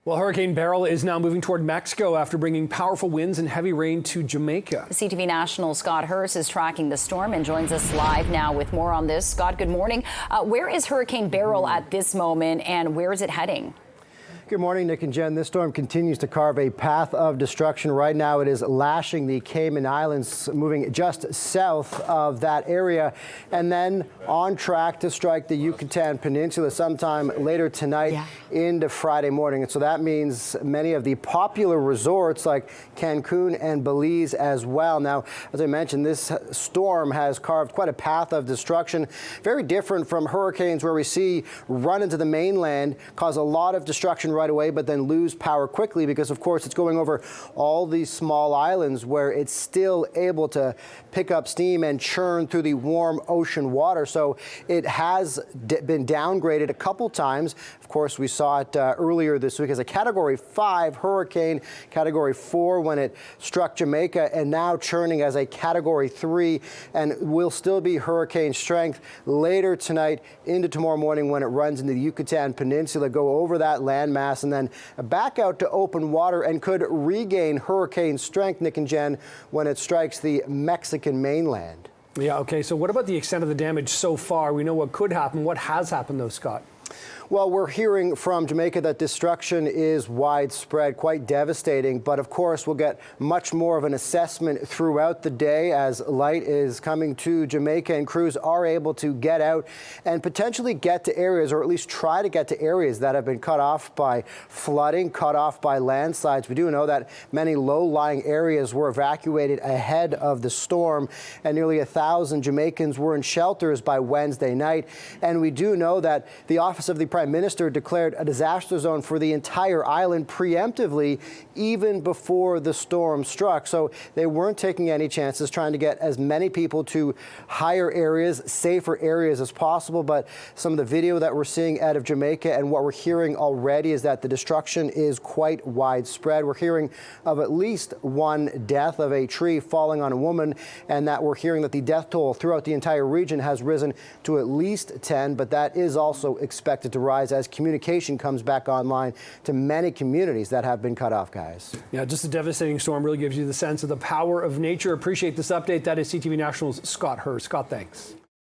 Well, Hurricane Beryl is now moving toward Mexico after bringing powerful winds and heavy rain to Jamaica. CTV National's Scott Hurst is tracking the storm and joins us live now with more on this. Scott, good morning. Where is Hurricane Beryl at this moment, and where is it heading? Good morning, Nick and Jen. This storm continues to carve a path of destruction. Right now, it is lashing the Cayman Islands, moving just south of that area, and then on track to strike the Yucatan Peninsula sometime later tonight into Friday morning. And so that means many of the popular resorts like Cancun and Belize as well. Now, as I mentioned, this storm has carved quite a path of destruction, very different from hurricanes where we see run into the mainland, cause a lot of destruction right away, but then lose power quickly because, of course, it's going over all these small islands where it's still able to pick up steam and churn through the warm ocean water. So it has been downgraded a couple times. Of course, we saw it earlier this week as a Category 5 hurricane, Category 4 when it struck Jamaica, and now churning as a Category 3, and will still be hurricane strength later tonight into tomorrow morning when it runs into the Yucatan Peninsula, go over that landmass and then back out to open water and could regain hurricane strength, Nick and Jen, when it strikes the Mexican mainland. Yeah, okay, so what about the extent of the damage so far? We know what could happen. What has happened, though, Scott? Well, we're hearing from Jamaica that destruction is widespread, quite devastating. But of course, we'll get much more of an assessment throughout the day as light is coming to Jamaica and crews are able to get out and potentially get to areas, or at least try to get to areas that have been cut off by flooding, cut off by landslides. We do know that many low-lying areas were evacuated ahead of the storm, and nearly 1,000 Jamaicans were in shelters by Wednesday night. And we do know that the Office of the Prime Minister declared a disaster zone for the entire island preemptively even before the storm struck. So they weren't taking any chances, trying to get as many people to higher areas, safer areas as possible. But some of the video that we're seeing out of Jamaica and what we're hearing already is that the destruction is quite widespread. We're hearing of at least one death of a tree falling on a woman, and that we're hearing that the death toll throughout the entire region has risen to at least 10, but that is also expected to rise as communication comes back online to many communities that have been cut off, guys. Yeah, just a devastating storm really gives you the sense of the power of nature. Appreciate this update. That is CTV National's Scott Hurst. Scott, thanks.